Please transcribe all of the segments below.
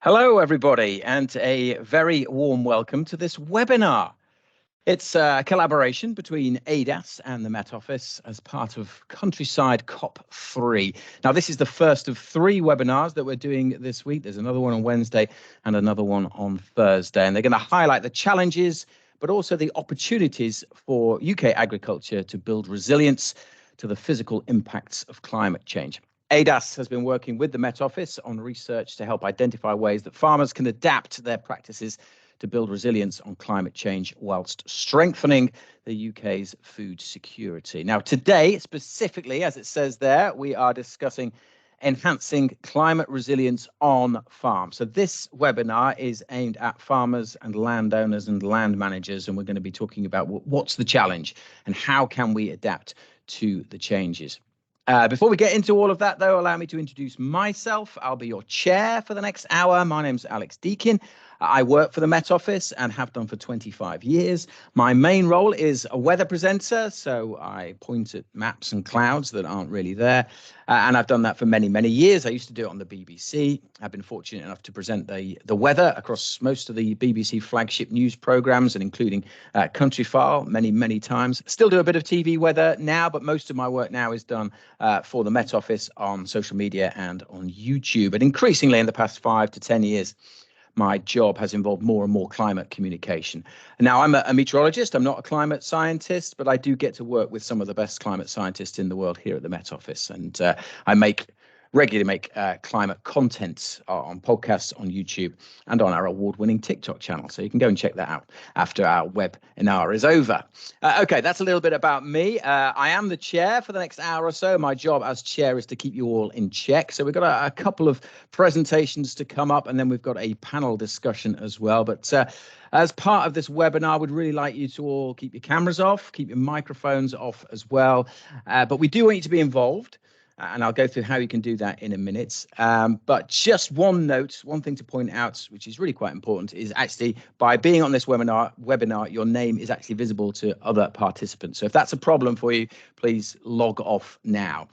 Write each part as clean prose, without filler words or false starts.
Hello, everybody, and a very warm welcome to this webinar. It's a collaboration between ADAS and the Met Office as part of Countryside COP3. Now, this is the first of 3 webinars that we're doing this week. There's another one on Wednesday and another one on Thursday, and they're going to highlight the challenges, but also the opportunities for UK agriculture to build resilience to the physical impacts of climate change. ADAS has been working with the Met Office on research to help identify ways that farmers can adapt their practices to build resilience on climate change whilst strengthening the UK's food security. Now, today, specifically, as it says there, we are discussing enhancing climate resilience on farm. So this webinar is aimed at farmers and landowners and land managers, and we're going to be talking about what's the challenge and how can we adapt to the changes. Before we get into all of that, though, allow me to introduce myself. I'll be your chair for the next hour. My name's Alex Deakin. I work for the Met Office and have done for 25 years. My main role is a weather presenter, so I point at maps and clouds that aren't really there. And I've done that for many, many years. I used to do it on the BBC. I've been fortunate enough to present the weather across most of the BBC flagship news programmes, and including Countryfile many, many times. Still do a bit of TV weather now, but most of my work now is done for the Met Office on social media and on YouTube. And increasingly in the past 5 to 10 years, my job has involved more and more climate communication. Now, I'm a meteorologist. I'm not a climate scientist, but I do get to work with some of the best climate scientists in the world here at the Met Office. And I regularly make climate content on podcasts on YouTube and on our award-winning TikTok channel. So you can go and check that out after our webinar is over. Okay, that's a little bit about me. I am the chair for the next hour or so. My job as chair is to keep you all in check. So we've got a couple of presentations to come up, and then we've got a panel discussion as well. But as part of this webinar, I would really like you to all keep your cameras off, keep your microphones off as well. But we do want you to be involved. And I'll go through how you can do that in a minute. But just one note, one thing to point out, which is really quite important, is actually by being on this webinar, your name is actually visible to other participants. So if that's a problem for you, please log off now.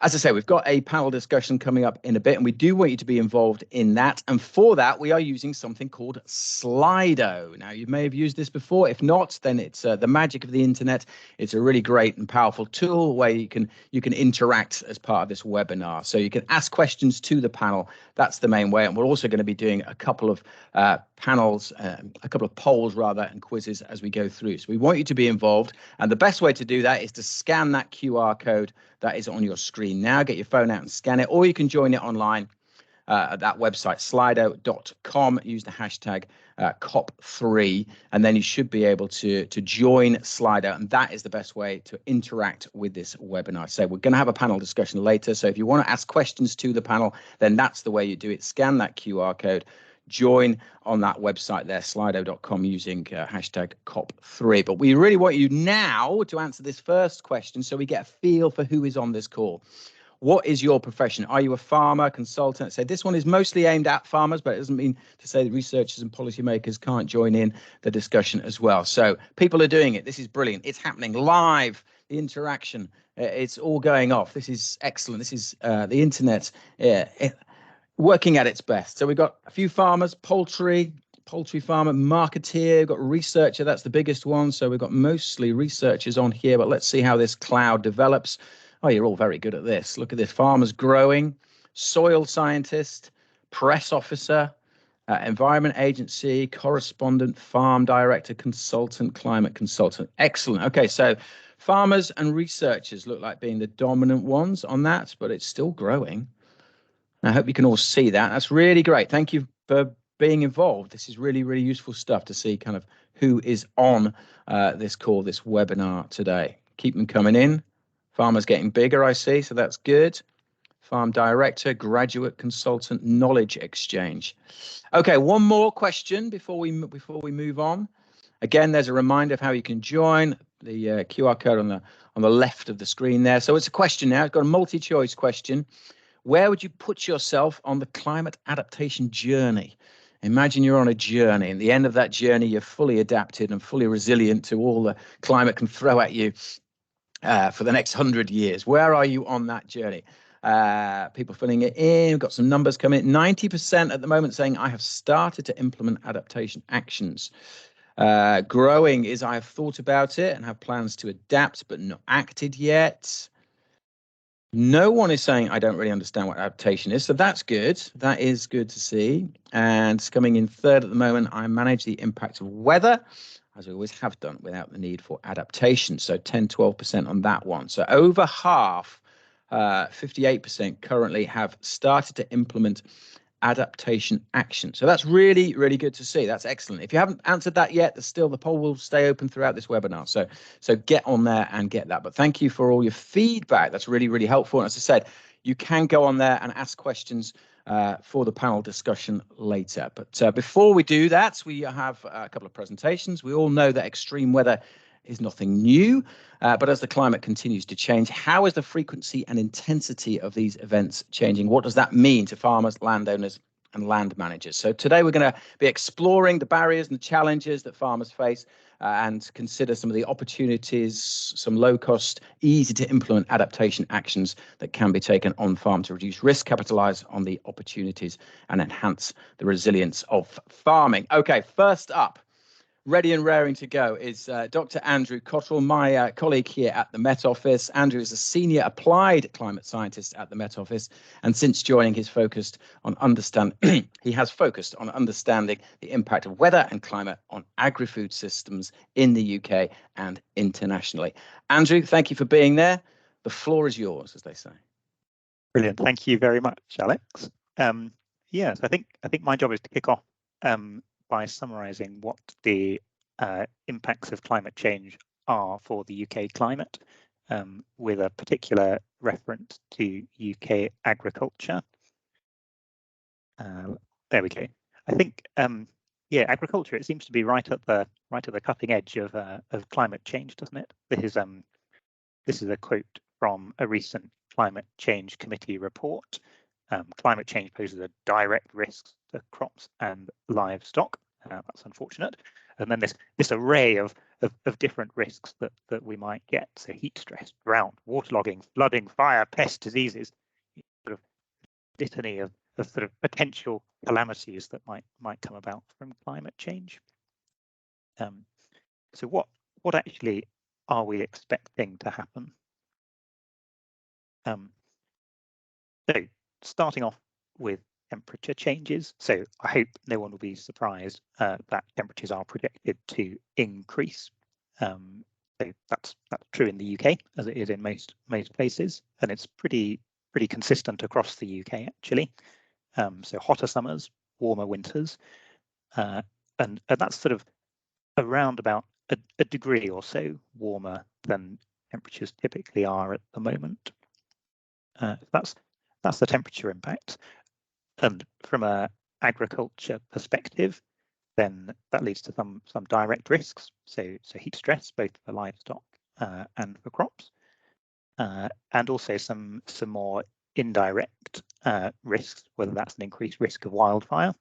As I say, we've got a panel discussion coming up in a bit, and we do want you to be involved in that. And for that, we are using something called Slido. Now, you may have used this before. If not, then it's the magic of the internet. It's a really great and powerful tool where you can interact as part of this webinar. So you can ask questions to the panel. That's the main way. And we're also going to be doing a couple of polls rather, and quizzes as we go through. So we want you to be involved. And the best way to do that is to scan that QR code that is on your screen now. Get your phone out and scan it, or you can join it online at that website, slido.com. Use the hashtag COP3, and then you should be able to join Slido, and that is the best way to interact with this webinar. So we're going to have a panel discussion later, so if you want to ask questions to the panel, then that's the way you do it. Scan that QR code, join on that website there, slido.com, using hashtag COP3. But we really want you now to answer this first question so we get a feel for who is on this call. What is your profession? Are you a farmer, consultant? So this one is mostly aimed at farmers, but it doesn't mean to say that researchers and policymakers can't join in the discussion as well. So people are doing it. This is brilliant. It's happening live. The interaction, it's all going off. This is excellent. This is the internet working at its best. So we've got a few farmers, poultry farmer, marketeer, we've got researcher, that's the biggest one. So we've got mostly researchers on here, but let's see how this cloud develops. Oh, you're all very good at this. Look at this, farmers growing, soil scientist, press officer, environment agency, correspondent, farm director, consultant, climate consultant. Excellent. Okay, so farmers and researchers look like being the dominant ones on that, but it's still growing. I hope you can all see that. That's really great. Thank you for being involved. This is really, really useful stuff to see kind of who is on this call, this webinar today. Keep them coming in. Farmers getting bigger, I see, so that's good. Farm director, graduate consultant, knowledge exchange. Okay, one more question before we move on. Again, there's a reminder of how you can join. The QR code on the left of the screen there. So it's a question now. It's got a multi-choice question. Where would you put yourself on the climate adaptation journey? Imagine you're on a journey, and at the end of that journey, you're fully adapted and fully resilient to all the climate can throw at you for the next 100 years. Where are you on that journey? People filling it in. We've got some numbers coming in. 90% at the moment saying, I have started to implement adaptation actions. Growing is, I have thought about it and have plans to adapt, but not acted yet. No one is saying, I don't really understand what adaptation is. So that's good. That is good to see. And coming in third at the moment, I manage the impact of weather, as we always have done, without the need for adaptation. So 10, 12% on that one. So over half, 58% currently have started to implement adaptation action. So that's really, really good to see. That's excellent. If you haven't answered that yet, the poll will stay open throughout this webinar. So get on there and get that. But thank you for all your feedback. That's really, really helpful. And as I said, you can go on there and ask questions for the panel discussion later. But before we do that, we have a couple of presentations. We all know that extreme weather is nothing new, but as the climate continues to change, how is the frequency and intensity of these events changing? What does that mean to farmers, landowners, and land managers? So today we're going to be exploring the barriers and the challenges that farmers face and consider some of the opportunities, some low-cost, easy-to-implement adaptation actions that can be taken on farm to reduce risk, capitalise on the opportunities, and enhance the resilience of farming. Okay, first up, ready and raring to go is Dr. Andrew Cottrell, my colleague here at the Met Office. Andrew is a senior applied climate scientist at the Met Office, and since joining, he has focused on understanding the impact of weather and climate on agri-food systems in the UK and internationally. Andrew, thank you for being there. The floor is yours, as they say. Brilliant. Thank you very much, Alex. Yes, I think my job is to kick off by summarising what the impacts of climate change are for the UK climate, with a particular reference to UK agriculture. There we go. I think, yeah, agriculture, it seems to be right at the cutting edge of climate change, doesn't it? This is a quote from a recent Climate Change Committee report. Climate change poses a direct risk to crops and livestock. That's unfortunate. And then this array of different risks that we might get. So heat stress, drought, waterlogging, flooding, fire, pests, diseases, sort of litany of sort of potential calamities that might come about from climate change. So what actually are we expecting to happen? So starting off with temperature changes. So I hope no one will be surprised that temperatures are projected to increase. So that's true in the UK, as it is in most places, and it's pretty consistent across the UK actually. So hotter summers, warmer winters, and that's sort of around about a degree or so warmer than temperatures typically are at the moment. That's the temperature impact. And from a agriculture perspective, then that leads to some direct risks. So heat stress, both for livestock and for crops, and also some more indirect risks, whether that's an increased risk of wildfire.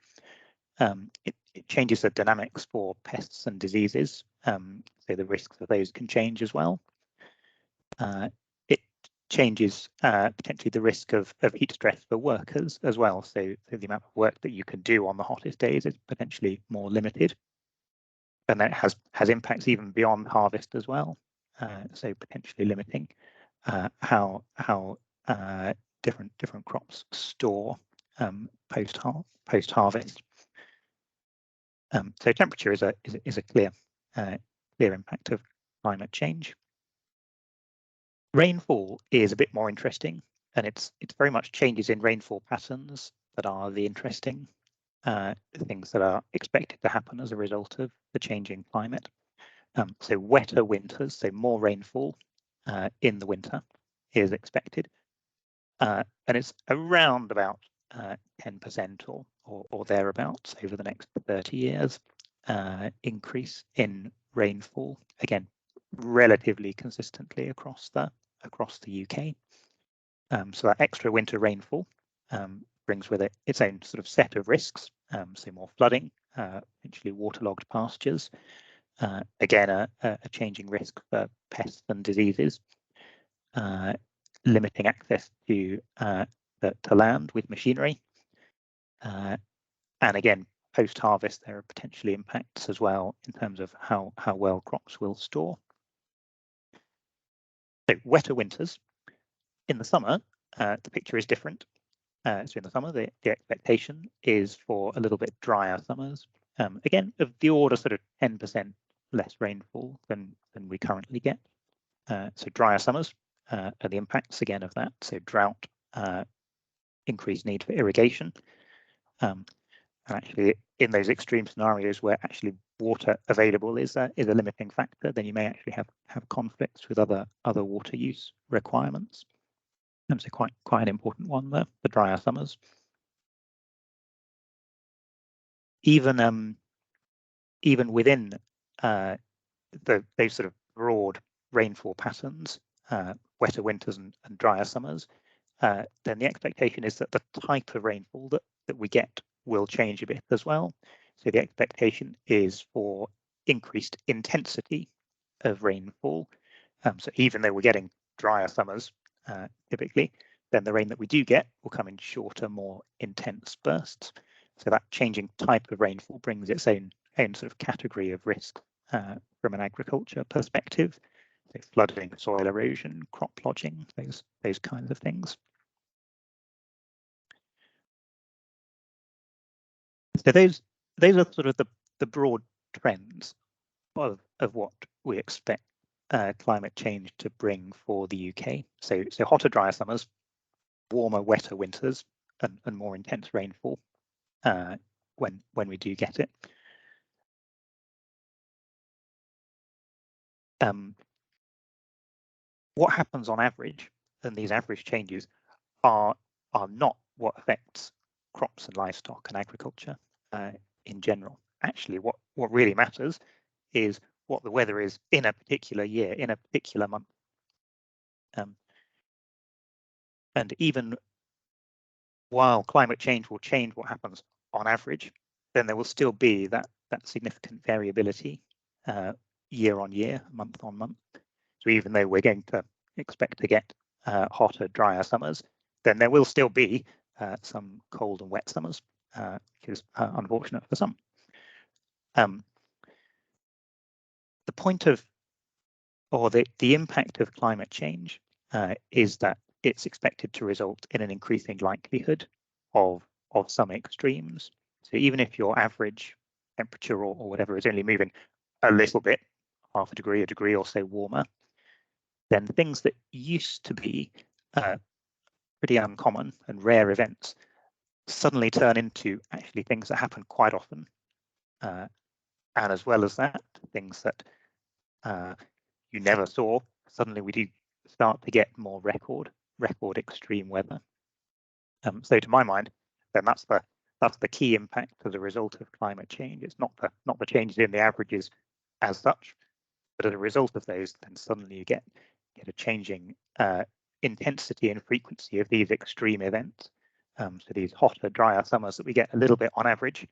It changes the dynamics for pests and diseases, so the risks of those can change as well. It changes potentially the risk of heat stress for workers as well. So the amount of work that you can do on the hottest days is potentially more limited, and that has impacts even beyond harvest as well. So potentially limiting how different crops store post harvest. So temperature is a clear impact of climate change. Rainfall is a bit more interesting, and it's very much changes in rainfall patterns that are the interesting things that are expected to happen as a result of the changing climate. So wetter winters, so more rainfall in the winter is expected, and it's around about 10% or thereabouts over the next 30 years increase in rainfall, again relatively consistently across the UK. So that extra winter rainfall brings with it its own sort of set of risks, so more flooding, potentially waterlogged pastures, again a changing risk for pests and diseases, limiting access to land with machinery. And again, post-harvest, there are potentially impacts as well in terms of how well crops will store. So wetter winters. In the summer, the picture is different. So in the summer, the expectation is for a little bit drier summers. Again, of the order sort of 10% less rainfall than we currently get. So drier summers are the impacts again of that. So drought, increased need for irrigation. And actually, in those extreme scenarios where actually water available is a limiting factor, then you may actually have conflicts with other water use requirements. And so quite an important one there, the drier summers. Even within those sort of broad rainfall patterns, wetter winters and drier summers, then the expectation is that the type of rainfall that we get will change a bit as well. So the expectation is for increased intensity of rainfall. So even though we're getting drier summers typically, then the rain that we do get will come in shorter, more intense bursts. So that changing type of rainfall brings its own sort of category of risk from an agriculture perspective. So flooding, soil erosion, crop lodging, those kinds of things. So those are sort of the broad trends of what we expect climate change to bring for the UK. So hotter, drier summers, warmer, wetter winters, and more intense rainfall when we do get it. What happens on average, and these average changes are not what affects crops and livestock and agriculture in general. Actually, what really matters is what the weather is in a particular year, in a particular month. And even while climate change will change what happens on average, then there will still be that significant variability year on year, month on month. So even though we're going to expect to get hotter, drier summers, then there will still be some cold and wet summers, which is unfortunate for some. The point of, or the impact of climate change is that it's expected to result in an increasing likelihood of some extremes. So even if your average temperature or whatever is only moving a little bit, half a degree or so warmer, then things that used to be pretty uncommon and rare events suddenly turn into actually things that happen quite often. And as well as that, things that you never saw, suddenly we do start to get more record extreme weather. So to my mind, then that's the key impact as a result of climate change. It's not the changes in the averages as such, but as a result of those, then suddenly you get a changing intensity and frequency of these extreme events. So these hotter, drier summers that we get a little bit on average,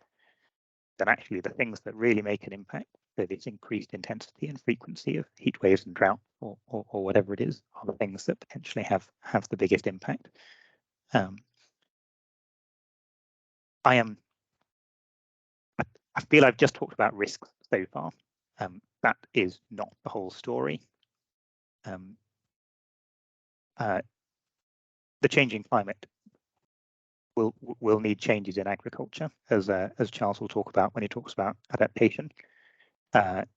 then actually the things that really make an impact, so this increased intensity and frequency of heat waves and drought or whatever it is, are the things that potentially have the biggest impact. I feel I've just talked about risks so far. That is not the whole story. The changing climate will need changes in agriculture, as Charles will talk about when he talks about adaptation. But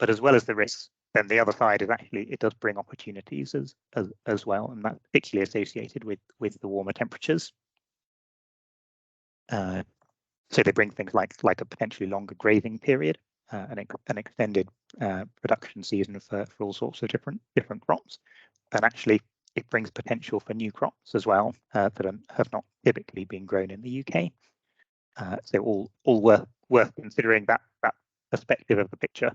as well as the risks, then the other side is actually it does bring opportunities as well, and that's particularly associated with the warmer temperatures. So they bring things like a potentially longer grazing period, an extended production season for all sorts of different crops, and actually it brings potential for new crops as well that have not typically been grown in the UK. So all worth considering that perspective of the picture,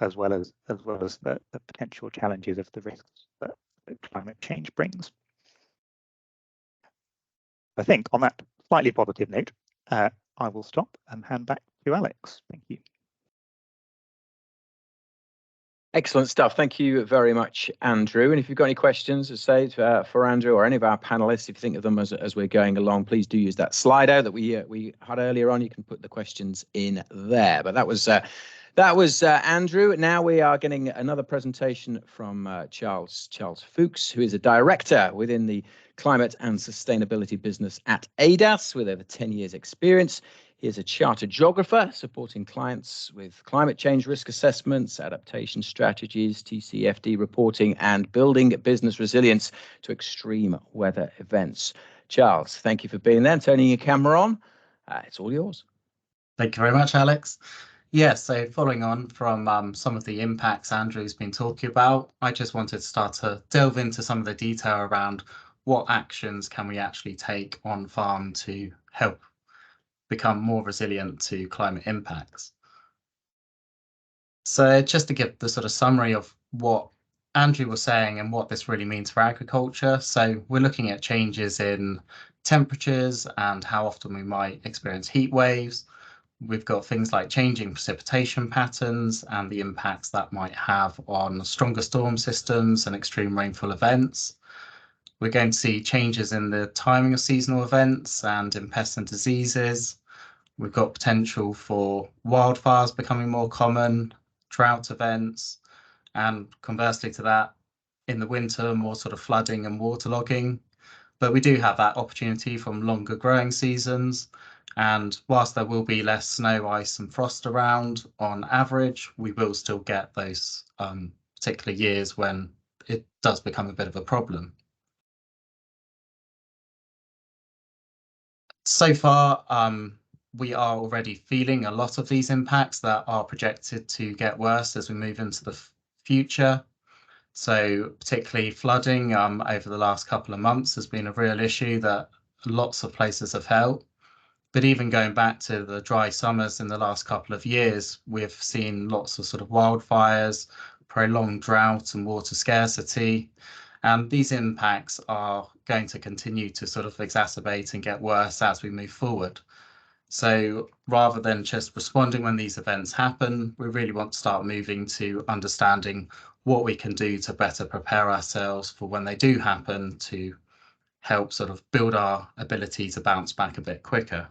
as well as the potential challenges of the risks that climate change brings. I think on that slightly positive note, I will stop and hand back to Alex. Thank you. Excellent stuff. Thank you very much, Andrew. And if you've got any questions, as I say, for Andrew or any of our panelists, if you think of them as we're going along, please do use that Slido that we had earlier on. You can put the questions in there. But that was Andrew. Now we are getting another presentation from Charles Ffoulkes, who is a director within the climate and sustainability business at ADAS with over 10 years experience. He is a chartered geographer supporting clients with climate change risk assessments, adaptation strategies, TCFD reporting, and building business resilience to extreme weather events. Charles, thank you for being there and turning your camera on. It's all yours. Thank you very much, Alex. Yeah, so following on from some of the impacts Andrew's been talking about, I just wanted to start to delve into some of the detail around what actions can we actually take on farm to help become more resilient to climate impacts. So just to give the sort of summary of what Andrew was saying and what this really means for agriculture. So we're looking at changes in temperatures and how often we might experience heat waves. We've got things like changing precipitation patterns and the impacts that might have on stronger storm systems and extreme rainfall events. We're going to see changes in the timing of seasonal events and in pests and diseases. We've got potential for wildfires becoming more common, drought events, and conversely to that, in the winter, more sort of flooding and waterlogging. But we do have that opportunity from longer growing seasons. And whilst there will be less snow, ice and frost around on average, we will still get those particular years when it does become a bit of a problem. So far, we are already feeling a lot of these impacts that are projected to get worse as we move into the future. So particularly flooding over the last couple of months has been a real issue that lots of places have felt. But even going back to the dry summers in the last couple of years, we've seen lots of sort of wildfires, prolonged drought and water scarcity. And these impacts are going to continue to sort of exacerbate and get worse as we move forward. So rather than just responding when these events happen, we really want to start moving to understanding what we can do to better prepare ourselves for when they do happen to help sort of build our ability to bounce back a bit quicker.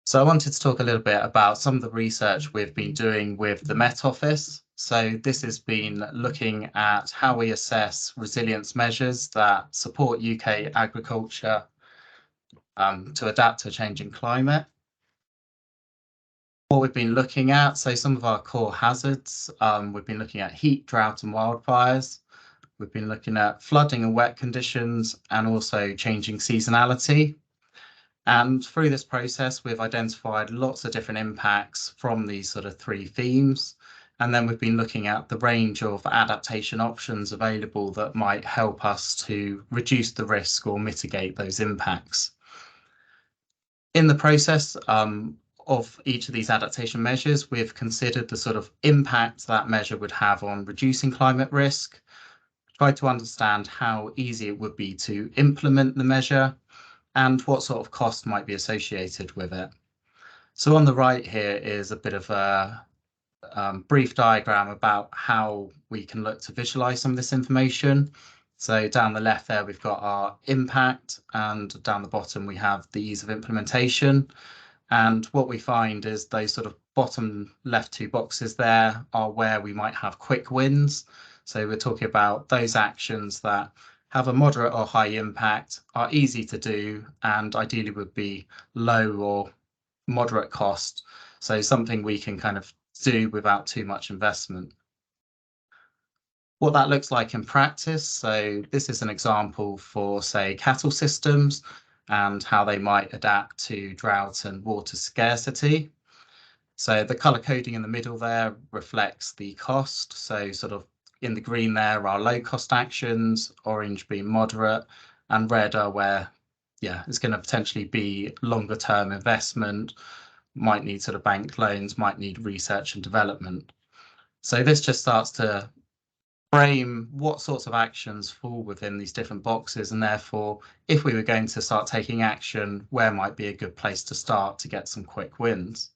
So I wanted to talk a little bit about some of the research we've been doing with the Met Office. So this has been looking at how we assess resilience measures that support UK agriculture to adapt to a changing climate. What we've been looking at, so some of our core hazards, we've been looking at heat, drought and wildfires. We've been looking at flooding and wet conditions and also changing seasonality. And through this process, we've identified lots of different impacts from these sort of three themes. And then we've been looking at the range of adaptation options available that might help us to reduce the risk or mitigate those impacts. In the process of each of these adaptation measures, we've considered the sort of impact that measure would have on reducing climate risk, tried to understand how easy it would be to implement the measure, and what sort of cost might be associated with it. So on the right here is a bit of a brief diagram about how we can look to visualize some of this information. So down the left there, we've got our impact, and down the bottom, we have the ease of implementation. And what we find is those sort of bottom left two boxes there are where we might have quick wins. So we're talking about those actions that have a moderate or high impact, are easy to do, and ideally would be low or moderate cost. So something we can kind of do without too much investment. What that looks like in practice, so this is an example for, say, cattle systems and how they might adapt to drought and water scarcity. So the colour coding in the middle there reflects the cost. So sort of in the green there are low cost actions, orange being moderate, and red are where, yeah, it's going to potentially be longer term investment, might need sort of bank loans, might need research and development. So this just starts to frame what sorts of actions fall within these different boxes, and therefore, if we were going to start taking action, where might be a good place to start to get some quick wins.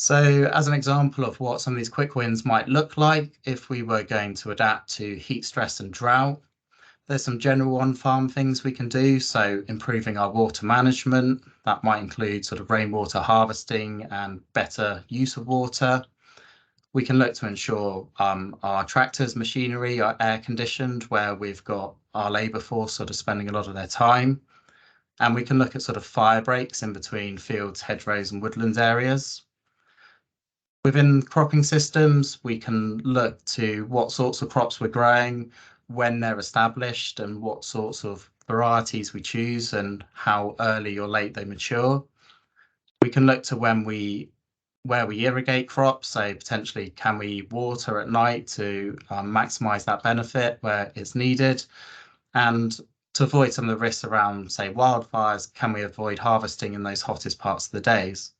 So as an example of what some of these quick wins might look like if we were going to adapt to heat stress and drought, there's some general on-farm things we can do. So improving our water management, that might include sort of rainwater harvesting and better use of water. We can look to ensure our tractors, machinery are air conditioned, where we've got our labour force sort of spending a lot of their time. And we can look at sort of fire breaks in between fields, hedgerows and woodland areas. Within cropping systems, we can look to what sorts of crops we're growing, when they're established, and what sorts of varieties we choose and how early or late they mature. We can look to where we irrigate crops, so potentially can we water at night to maximise that benefit where it's needed, and to avoid some of the risks around, say, wildfires, can we avoid harvesting in those hottest parts of the days?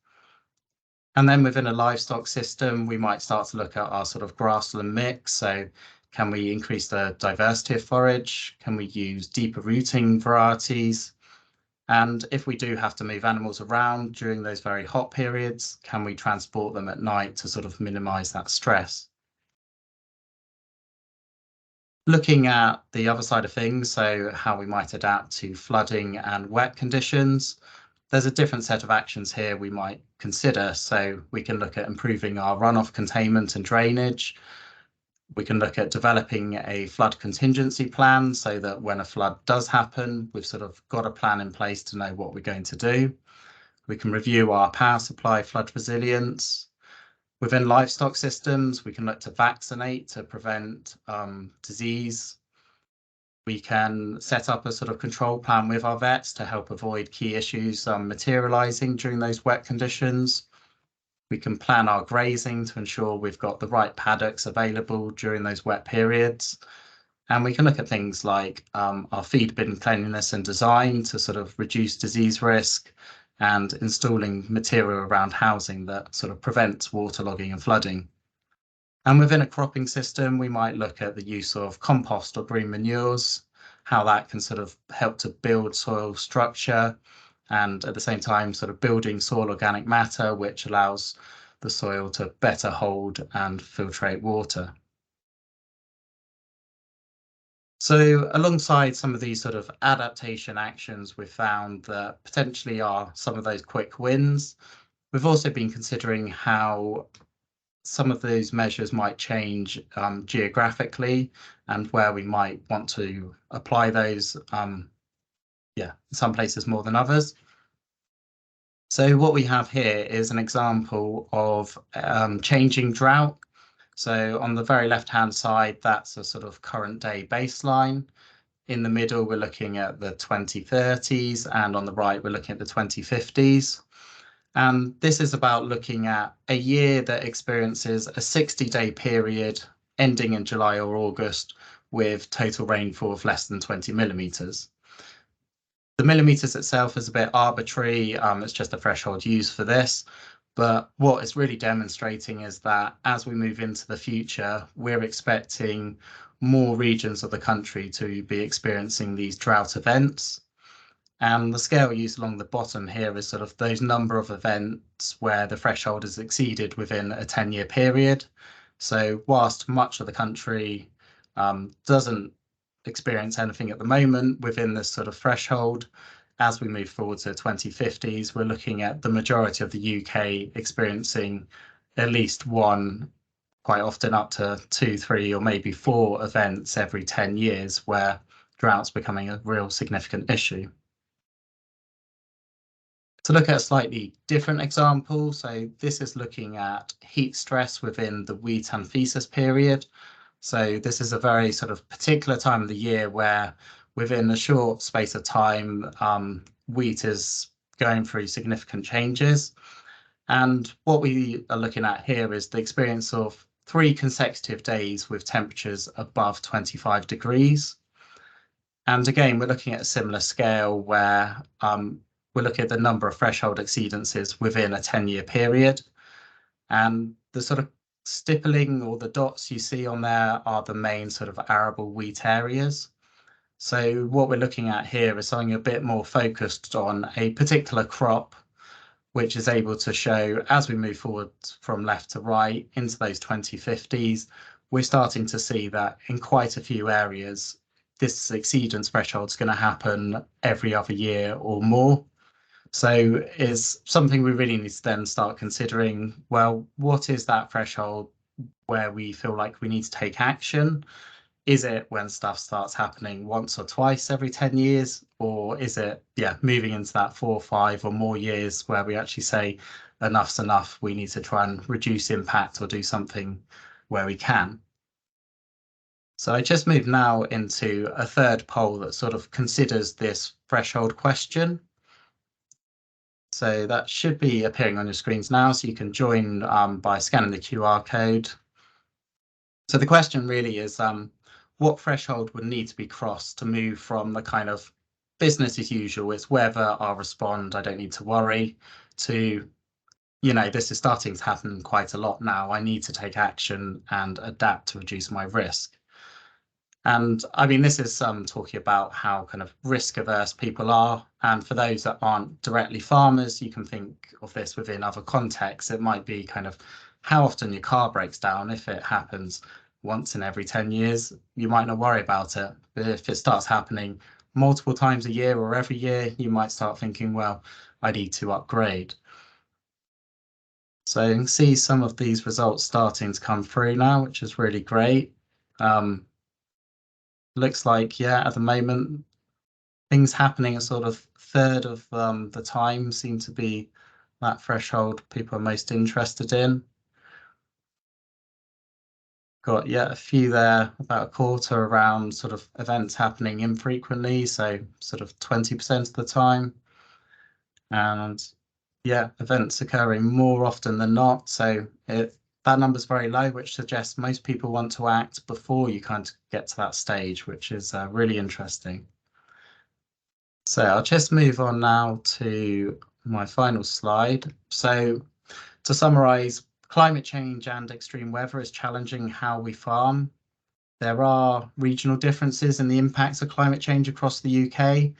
And then within a livestock system, we might start to look at our sort of grassland mix. So can we increase the diversity of forage? Can we use deeper rooting varieties? And if we do have to move animals around during those very hot periods, can we transport them at night to sort of minimize that stress? Looking at the other side of things, so how we might adapt to flooding and wet conditions, there's a different set of actions here we might consider. So we can look at improving our runoff containment and drainage. We can look at developing a flood contingency plan so that when a flood does happen, we've sort of got a plan in place to know what we're going to do. We can review our power supply flood resilience. Within livestock systems, we can look to vaccinate to prevent disease. We can set up a sort of control plan with our vets to help avoid key issues materialising during those wet conditions. We can plan our grazing to ensure we've got the right paddocks available during those wet periods. And we can look at things like our feed bin cleanliness and design to sort of reduce disease risk, and installing material around housing that sort of prevents waterlogging and flooding. And within a cropping system, we might look at the use of compost or green manures, how that can sort of help to build soil structure, and at the same time sort of building soil organic matter, which allows the soil to better hold and filtrate water. So alongside some of these sort of adaptation actions, we've found that potentially are some of those quick wins. We've also been considering how some of those measures might change geographically, and where we might want to apply those, in some places more than others. So what we have here is an example of changing drought. So on the very left-hand side, that's a sort of current day baseline. In the middle, we're looking at the 2030s, and on the right, we're looking at the 2050s. And this is about looking at a year that experiences a 60-day period ending in July or August with total rainfall of less than 20 millimetres. The millimetres itself is a bit arbitrary, it's just a threshold used for this. But what it's really demonstrating is that as we move into the future, we're expecting more regions of the country to be experiencing these drought events. And the scale used along the bottom here is sort of those number of events where the threshold is exceeded within a 10-year period. So whilst much of the country doesn't experience anything at the moment within this sort of threshold, as we move forward to 2050s, we're looking at the majority of the UK experiencing at least one, quite often up to 2, 3, or maybe 4 events every 10 years where drought's becoming a real significant issue. To look at a slightly different example, so this is looking at heat stress within the wheat anthesis period. So this is a very sort of particular time of the year where within a short space of time, wheat is going through significant changes. And what we are looking at here is the experience of 3 consecutive days with temperatures above 25 degrees. And again, we're looking at a similar scale where we're looking at the number of threshold exceedances within a 10-year period. And the sort of stippling or the dots you see on there are the main sort of arable wheat areas. So what we're looking at here is something a bit more focused on a particular crop which is able to show as we move forward from left to right into those 2050s, we're starting to see that in quite a few areas, this exceedance threshold is going to happen every other year or more. So it's something we really need to then start considering, well, what is that threshold where we feel like we need to take action? Is it when stuff starts happening once or twice every 10 years? Or is it, moving into that 4 or 5 or more years where we actually say enough's enough, we need to try and reduce impact or do something where we can? So I just moved now into a third poll that sort of considers this threshold question. So that should be appearing on your screens now, so you can join by scanning the QR code. So the question really is, what threshold would need to be crossed to move from the kind of business as usual, it's whether I'll respond, I don't need to worry, to, this is starting to happen quite a lot now, I need to take action and adapt to reduce my risk. And I mean, this is talking about how kind of risk averse people are. And for those that aren't directly farmers, you can think of this within other contexts. It might be kind of how often your car breaks down. If it happens once in every 10 years, you might not worry about it. But if it starts happening multiple times a year or every year, you might start thinking, well, I need to upgrade. So you can see some of these results starting to come through now, which is really great. Looks like, at the moment, things happening a sort of third of the time seem to be that threshold people are most interested in. Got a few there, about a quarter around sort of events happening infrequently, so sort of 20% of the time. And events occurring more often than not. So that number's very low, which suggests most people want to act before you kind of get to that stage, which is really interesting. So I'll just move on now to my final slide. So to summarize, climate change and extreme weather is challenging how we farm. There are regional differences in the impacts of climate change across the UK,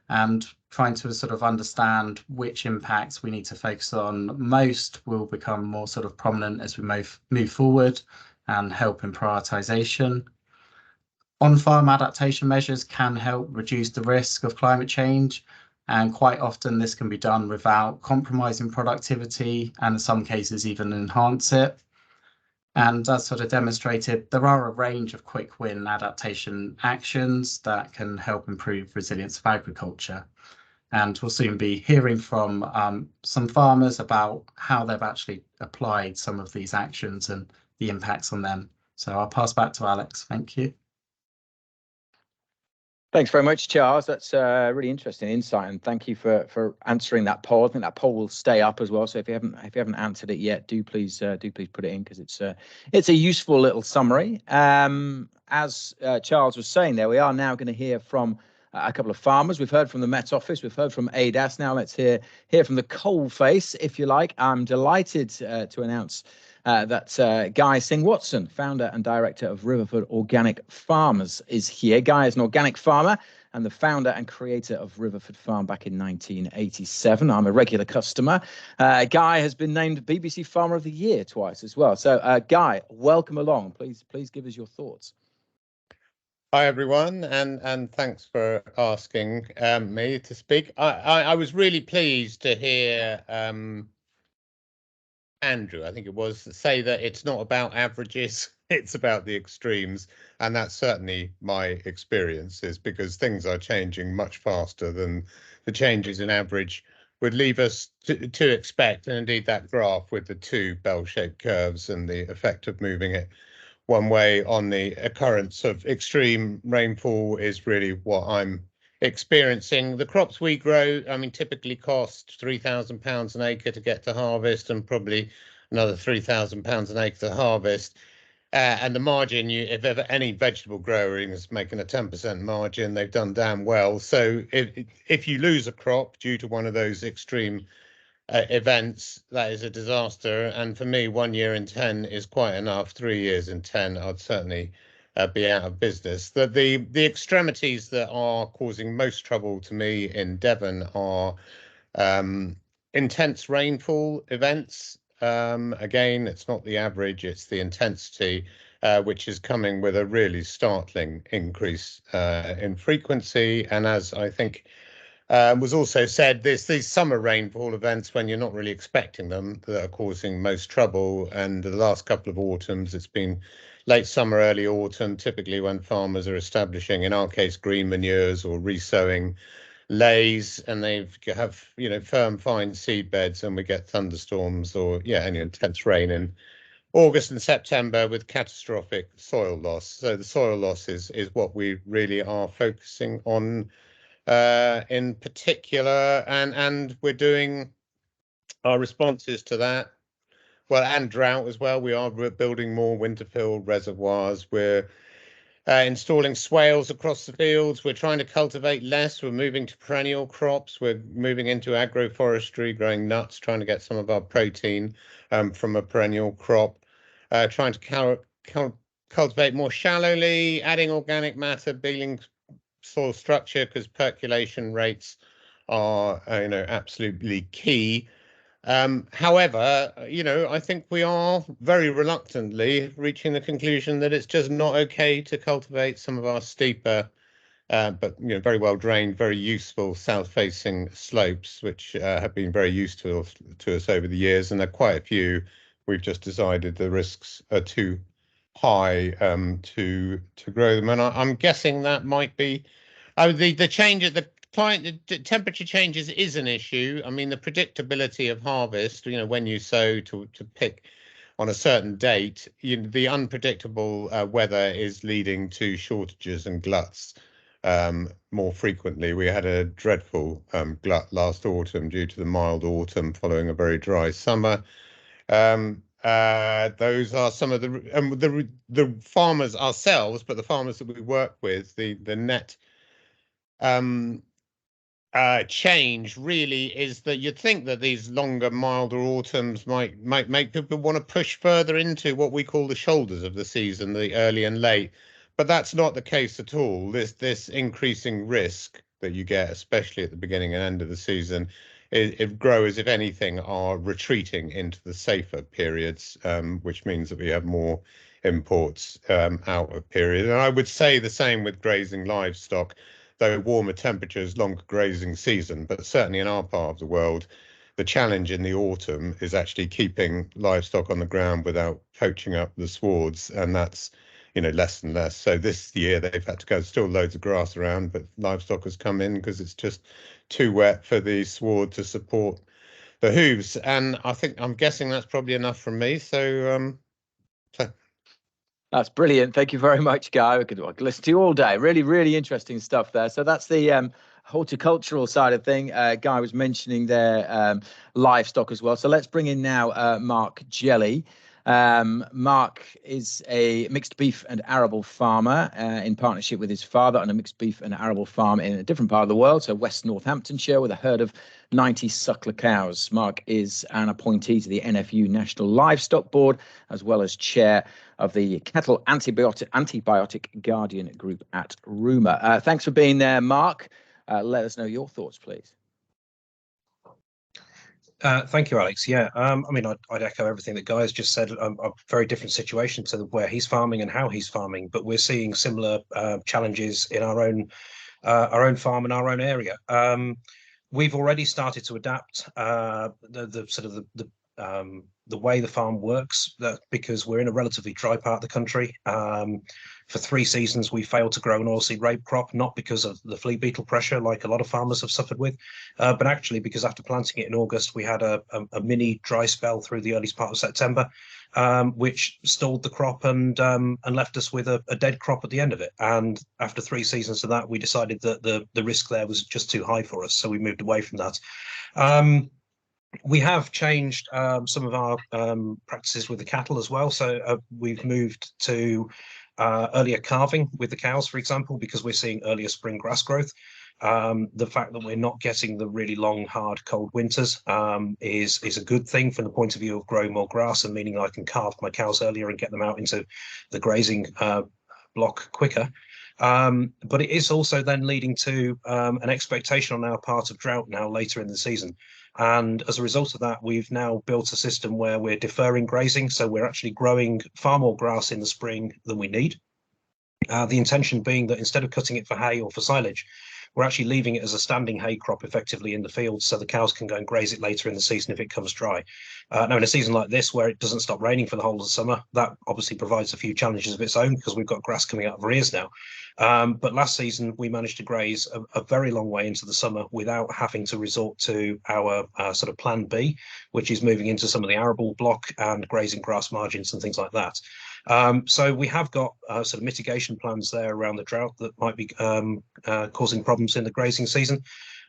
and trying to sort of understand which impacts we need to focus on most will become more sort of prominent as we move forward and help in prioritisation. On-farm adaptation measures can help reduce the risk of climate change, and quite often this can be done without compromising productivity and in some cases even enhance it. And as sort of demonstrated, there are a range of quick win adaptation actions that can help improve resilience of agriculture. And we'll soon be hearing from some farmers about how they've actually applied some of these actions and the impacts on them. So I'll pass back to Alex. Thank you. Thanks very much, Charles. That's a really interesting insight, and thank you for answering that poll. I think that poll will stay up as well. So if you haven't answered it yet, do please put it in, because it's a useful little summary. As Charles was saying, there we are now going to hear from a couple of farmers. We've heard from the Met Office, we've heard from ADAS. Now let's hear from the coal face, if you like. I'm delighted to announce that Guy Singh-Watson, founder and director of Riverford Organic Farmers, is here. Guy is an organic farmer and the founder and creator of Riverford Farm back in 1987. I'm a regular customer. Guy has been named BBC Farmer of the Year twice as well. So Guy, welcome along. Please give us your thoughts. Hi everyone, and thanks for asking me to speak. I was really pleased to hear Andrew, I think it was, say that it's not about averages, it's about the extremes. And that's certainly my experiences, because things are changing much faster than the changes in average would leave us to expect. And indeed, that graph with the two bell-shaped curves and the effect of moving it one way on the occurrence of extreme rainfall is really what I'm experiencing. The crops we grow, I mean, typically cost £3,000 an acre to get to harvest, and probably another £3,000 an acre to harvest. And the margin, if ever any vegetable grower is making a 10% margin, they've done damn well. So if you lose a crop due to one of those extreme events, that is a disaster. And for me, 1 year in 10 is quite enough. 3 years in 10, I'd certainly be out of business. The extremities that are causing most trouble to me in Devon are intense rainfall events. Again, it's not the average, it's the intensity, which is coming with a really startling increase in frequency. And as I think was also said, these summer rainfall events, when you're not really expecting them, that are causing most trouble. And the last couple of autumns, it's been late summer, early autumn, typically when farmers are establishing, in our case, green manures or resowing lays, and they have firm, fine seed beds, and we get thunderstorms or any intense rain in August and September with catastrophic soil loss. So the soil loss is what we really are focusing on in particular, and we're doing our responses to that. Well, and drought as well. We are building more winter-filled reservoirs. We're installing swales across the fields. We're trying to cultivate less. We're moving to perennial crops. We're moving into agroforestry, growing nuts, trying to get some of our protein from a perennial crop. Trying to cultivate more shallowly, adding organic matter, building soil structure, because percolation rates are absolutely key. However, I think we are very reluctantly reaching the conclusion that it's just not okay to cultivate some of our steeper, but very well drained, very useful south-facing slopes, which have been very useful to us over the years. And there are quite a few we've just decided the risks are too high to grow them. And I'm guessing that might be the change at the temperature changes is an issue. I mean, the predictability of harvest, when you sow to pick on a certain date, the unpredictable weather is leading to shortages and gluts more frequently. We had a dreadful glut last autumn due to the mild autumn following a very dry summer. Those are some of the farmers ourselves, but the farmers that we work with, the net change really is that you'd think that these longer, milder autumns might make people want to push further into what we call the shoulders of the season, the early and late. But that's not the case at all. This increasing risk that you get, especially at the beginning and end of the season, if growers, if anything, are retreating into the safer periods, which means that we have more imports out of period. And I would say the same with grazing livestock. Though warmer temperatures, longer grazing season, but certainly in our part of the world, the challenge in the autumn is actually keeping livestock on the ground without poaching up the swards, and that's less and less. So this year they've had to go, still loads of grass around, but livestock has come in because it's just too wet for the sward to support the hooves. And I'm guessing that's probably enough from me. So that's brilliant. Thank you very much, Guy. I could listen to you all day. Really, really interesting stuff there. So that's the horticultural side of thing. Guy was mentioning there livestock as well. So let's bring in now Mark Jelley. Mark is a mixed beef and arable farmer in partnership with his father on a mixed beef and arable farm in a different part of the world, so West Northamptonshire, with a herd of 90 suckler cows. Mark is an appointee to the NFU National Livestock Board, as well as chair of the Cattle Antibiotic Guardian Group at Rumour. Thanks for being there, Mark. Let us know your thoughts, please. Thank you, Alex. Yeah, I mean, I'd echo everything that Guy has just said. A very different situation to where he's farming and how he's farming, but we're seeing similar challenges in our own farm and our own area. We've already started to adapt the way the farm works, because we're in a relatively dry part of the country. For 3 seasons, we failed to grow an oilseed rape crop, not because of the flea beetle pressure like a lot of farmers have suffered with, but actually because after planting it in August, we had a mini dry spell through the earliest part of September, which stalled the crop and left us with a dead crop at the end of it. And after 3 seasons of that, we decided that the risk there was just too high for us, so we moved away from that. We have changed some of our practices with the cattle as well. So we've moved to earlier calving with the cows, for example, because we're seeing earlier spring grass growth. The fact that we're not getting the really long, hard, cold winters is a good thing from the point of view of growing more grass, and meaning I can calve my cows earlier and get them out into the grazing block quicker. But it is also then leading to an expectation on our part of drought now later in the season. And as a result of that, we've now built a system where we're deferring grazing. So we're actually growing far more grass in the spring than we need. The intention being that instead of cutting it for hay or for silage, we're actually leaving it as a standing hay crop effectively in the field so the cows can go and graze it later in the season if it comes dry. Now, in a season like this where it doesn't stop raining for the whole of the summer, that obviously provides a few challenges of its own because we've got grass coming out of our ears now. But last season, we managed to graze a very long way into the summer without having to resort to our sort of plan B, which is moving into some of the arable block and grazing grass margins and things like that. So we have got sort of mitigation plans there around the drought that might be causing problems in the grazing season.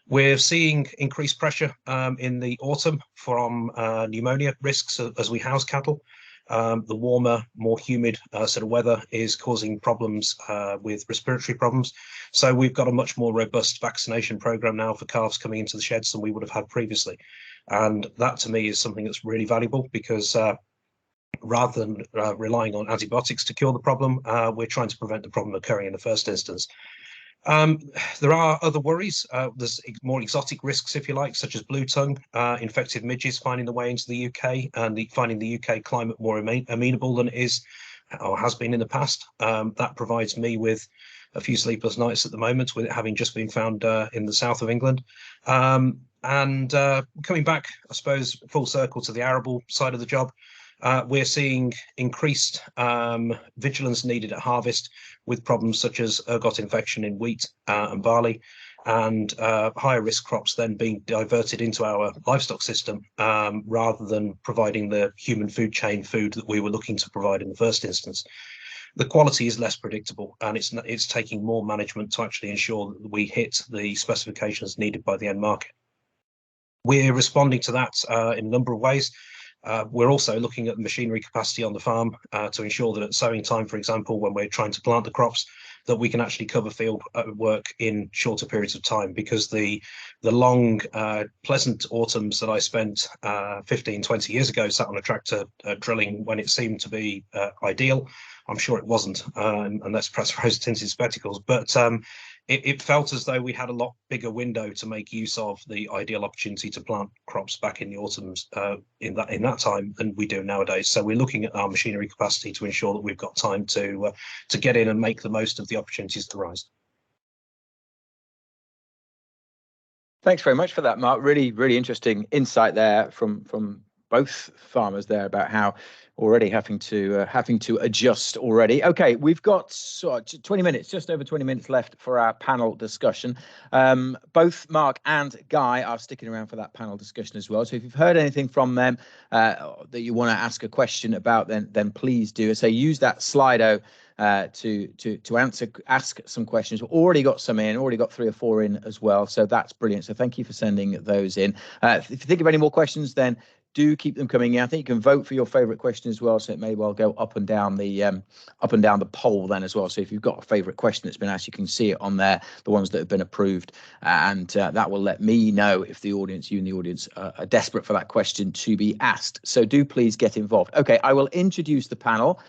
We're seeing increased pressure in the autumn from pneumonia risks as we house cattle. The warmer, more humid sort of weather is causing problems with respiratory problems. So we've got a much more robust vaccination program now for calves coming into the sheds than we would have had previously. And that to me is something that's really valuable because rather than relying on antibiotics to cure the problem, we're trying to prevent the problem occurring in the first instance. There are other worries. There's more exotic risks, if you like, such as blue tongue, infected midges finding their way into the UK, and finding the UK climate more amenable than it is or has been in the past. That provides me with a few sleepless nights at the moment, with it having just been found in the south of England. And coming back, I suppose, full circle to the arable side of the job, we're seeing increased vigilance needed at harvest with problems such as ergot infection in wheat and barley, and higher risk crops then being diverted into our livestock system rather than providing the human food chain food that we were looking to provide in the first instance. The quality is less predictable, and it's taking more management to actually ensure that we hit the specifications needed by the end market. We're responding to that in a number of ways. We're also looking at the machinery capacity on the farm to ensure that at sowing time, for example, when we're trying to plant the crops, that we can actually cover field work in shorter periods of time, because the long, pleasant autumns that I spent 15, 20 years ago sat on a tractor drilling when it seemed to be ideal. I'm sure it wasn't, unless perhaps rose-tinted spectacles, but it felt as though we had a lot bigger window to make use of the ideal opportunity to plant crops back in the autumns in that time than we do nowadays. So we're looking at our machinery capacity to ensure that we've got time to get in and make the most of the opportunities that arise. Thanks very much for that, Mark. Really, really interesting insight there from both farmers there about how already having to adjust already. Okay, we've got 20 minutes, just over 20 minutes left for our panel discussion. Both Mark and Guy are sticking around for that panel discussion as well. So if you've heard anything from them that you want to ask a question about, then please do. So use that Slido to ask some questions. We've already got some in, already got 3 or 4 in as well. So that's brilliant. So thank you for sending those in. If you think of any more questions, then do keep them coming in. I think you can vote for your favourite question as well, so it may well go up and down the poll then as well. So if you've got a favourite question that's been asked, you can see it on there, the ones that have been approved, and that will let me know if you in the audience are desperate for that question to be asked. So do please get involved. Okay, I will introduce the panel.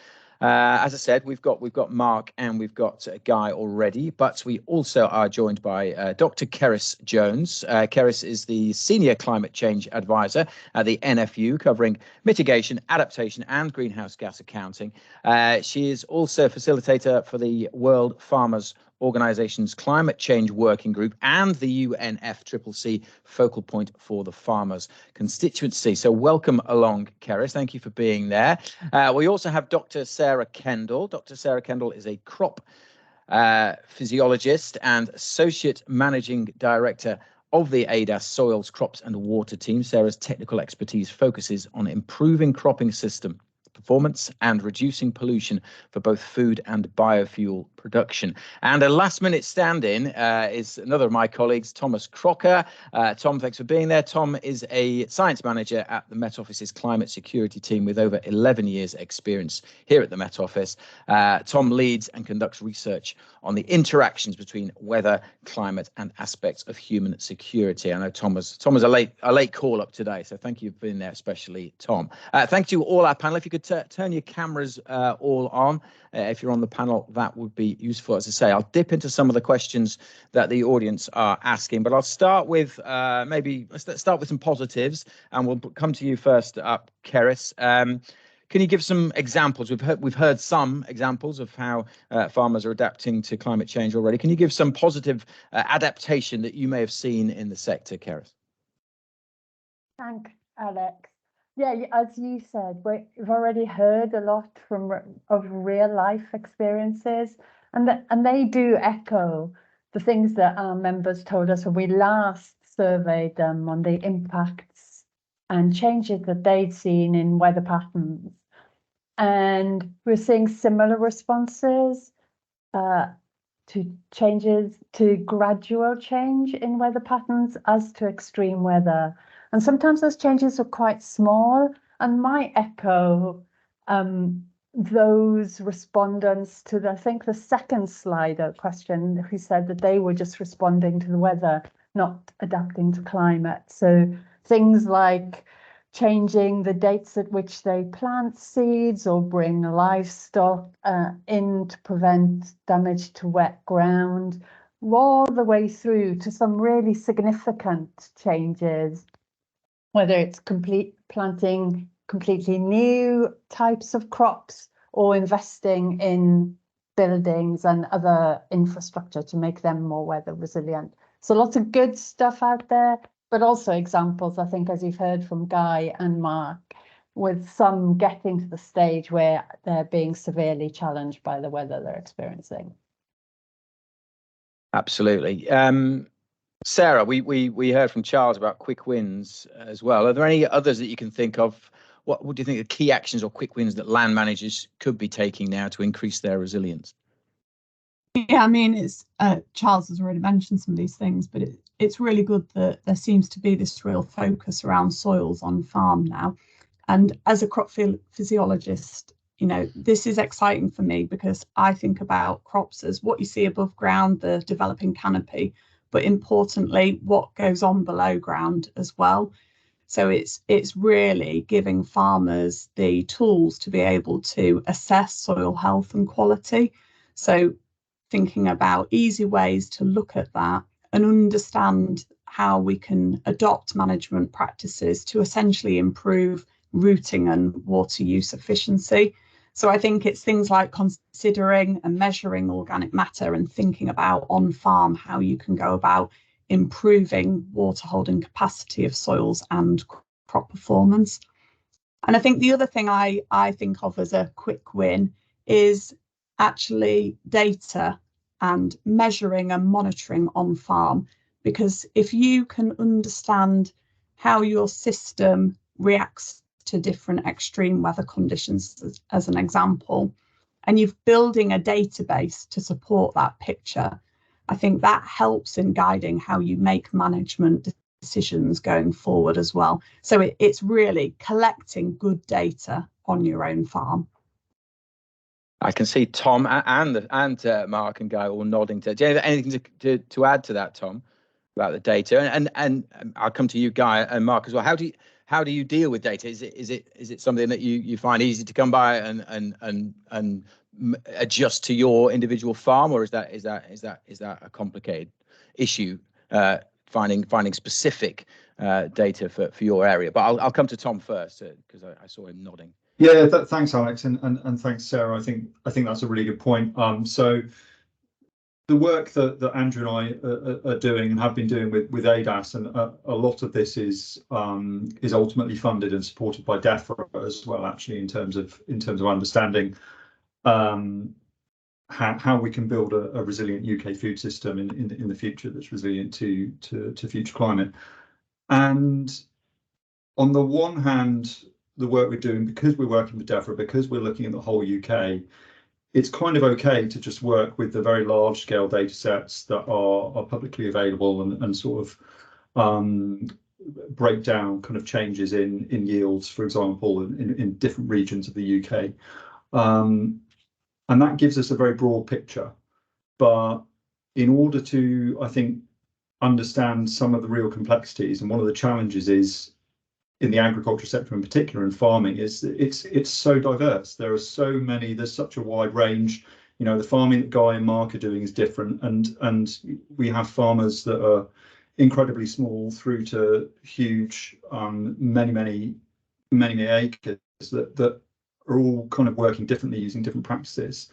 As I said, we've got Mark and we've got Guy already, but we also are joined by Dr. Cerys Jones. Cerys is the Senior Climate Change Advisor at the NFU, covering mitigation, adaptation and greenhouse gas accounting. She is also facilitator for the World Farmers Organization's Climate Change Working Group and the UNFCCC focal point for the farmers constituency. So welcome along, Cerys. Thank you for being there. We also have Dr. Sarah Kendall. Dr. Sarah Kendall is a crop physiologist and associate managing director of the ADAS Soils, Crops and Water team. Sarah's technical expertise focuses on improving cropping system performance and reducing pollution for both food and biofuel production. And a last-minute stand-in is another of my colleagues, Thomas Crocker. Tom, thanks for being there. Tom is a science manager at the Met Office's climate security team with over 11 years experience here at the Met Office. Tom leads and conducts research on the interactions between weather, climate and aspects of human security. I know Tom was a late call up today, so thank you for being there, especially Tom. Thank you all our panel. If you could turn your cameras all on. If you're on the panel, that would be useful. As I say, I'll dip into some of the questions that the audience are asking, but I'll start with let's start with some positives, and we'll come to you first up, Keris. Can you give some examples? We've heard some examples of how farmers are adapting to climate change already. Can you give some positive adaptation that you may have seen in the sector, Keris? Thanks, Alex. Yeah, as you said, we've already heard a lot of real life experiences, and they do echo the things that our members told us when we last surveyed them on the impacts and changes that they'd seen in weather patterns. And we're seeing similar responses to changes, to gradual change in weather patterns as to extreme weather. And sometimes those changes are quite small and might echo those respondents to I think the second slide question, who said that they were just responding to the weather, not adapting to climate. So things like changing the dates at which they plant seeds or bring livestock in to prevent damage to wet ground, all the way through to some really significant changes, whether it's planting completely new types of crops or investing in buildings and other infrastructure to make them more weather resilient. So lots of good stuff out there, but also examples, I think, as you've heard from Guy and Mark, with some getting to the stage where they're being severely challenged by the weather they're experiencing. Absolutely. Sarah, we heard from Charles about quick wins as well. Are there any others that you can think of? What do you think are key actions or quick wins that land managers could be taking now to increase their resilience? Yeah, I mean, it's Charles has already mentioned some of these things, but it's really good that there seems to be this real focus around soils on farm now. And as a crop physiologist, you know, this is exciting for me because I think about crops as what you see above ground, the developing canopy, but importantly, what goes on below ground as well. So it's really giving farmers the tools to be able to assess soil health and quality. So thinking about easy ways to look at that and understand how we can adopt management practices to essentially improve rooting and water use efficiency. So I think it's things like considering and measuring organic matter and thinking about on farm how you can go about improving water holding capacity of soils and crop performance. And I think the other thing I think of as a quick win is actually data and measuring and monitoring on farm, because if you can understand how your system reacts to different extreme weather conditions, as an example, and you're building a database to support that picture, I think that helps in guiding how you make management decisions going forward as well. So it's really collecting good data on your own farm. I can see Tom and Mark and Guy all nodding. Do you have anything to add to that, Tom, about the data? And I'll come to you, Guy and Mark, as well. How do you deal with data? Is it something that you find easy to come by and adjust to your individual farm, or is that a complicated issue? Finding specific data for your area. But I'll come to Tom first because I saw him nodding. Yeah, thanks, Alex, and thanks, Sarah. I think that's a really good point. So the work that Andrew and I are doing and have been doing with ADAS, and a lot of this is ultimately funded and supported by DEFRA as well, actually, in terms of understanding how we can build a resilient UK food system in the future that's resilient to future climate. And on the one hand, the work we're doing, because we're working with DEFRA, because we're looking at the whole UK, it's kind of okay to just work with the very large scale data sets that are publicly available and sort of break down kind of changes in yields, for example, in different regions of the UK. And that gives us a very broad picture. But in order to, I think, understand some of the real complexities, and one of the challenges is in the agriculture sector in particular, and farming, is that it's so diverse. There are so many. There's such a wide range. You know, the farming that Guy and Mark are doing is different, and we have farmers that are incredibly small through to huge, many acres that are all kind of working differently, using different practices.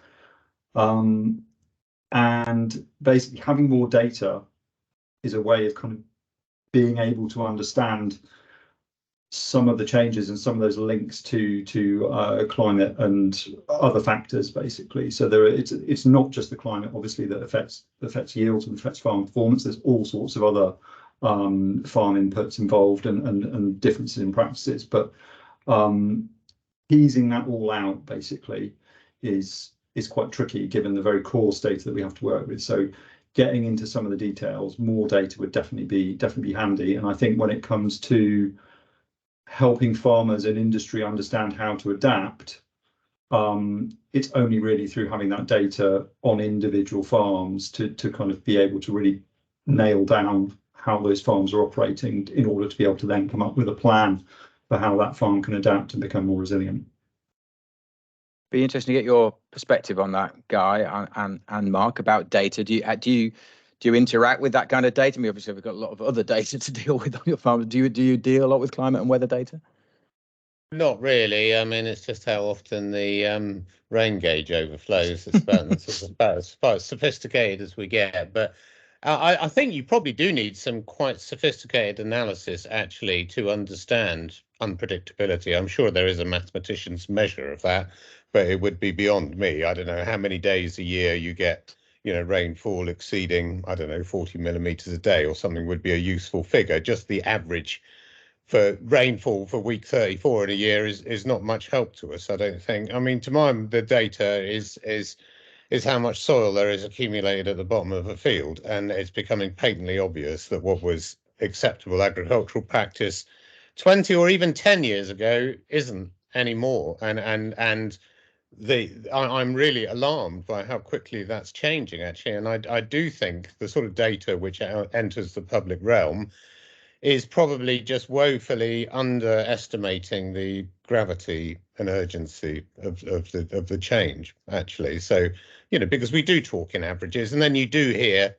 And basically having more data is a way of kind of being able to understand some of the changes and some of those links to climate and other factors, basically. So it's not just the climate, obviously, that affects yields and affects farm performance. There's all sorts of other farm inputs involved and differences in practices. But teasing that all out, basically, is quite tricky given the very coarse data that we have to work with. So getting into some of the details, more data would definitely be handy. And I think when it comes to helping farmers and industry understand how to adapt, it's only really through having that data on individual farms to kind of be able to really nail down how those farms are operating in order to be able to then come up with a plan for how that farm can adapt and become more resilient. Be interesting to get your perspective on that, Guy and Mark, about data. Do you interact with that kind of data? I mean, obviously, we've got a lot of other data to deal with on your farm. Do you deal a lot with climate and weather data? Not really. I mean, it's just how often the rain gauge overflows. It's about as sophisticated as we get. But I think you probably do need some quite sophisticated analysis, actually, to understand unpredictability. I'm sure there is a mathematician's measure of that, but it would be beyond me. I don't know how many days a year you get, you know, rainfall exceeding, I don't know, 40 millimeters a day or something would be a useful figure. Just the average for rainfall for week 34 in a year is not much help to us, I don't think. I mean, to my mind, the data is how much soil there is accumulated at the bottom of a field, and it's becoming patently obvious that what was acceptable agricultural practice 20 or even 10 years ago isn't anymore, and I'm really alarmed by how quickly that's changing, actually. And I do think the sort of data which enters the public realm is probably just woefully underestimating the gravity and urgency of the change, actually. So, you know, because we do talk in averages, and then you do hear,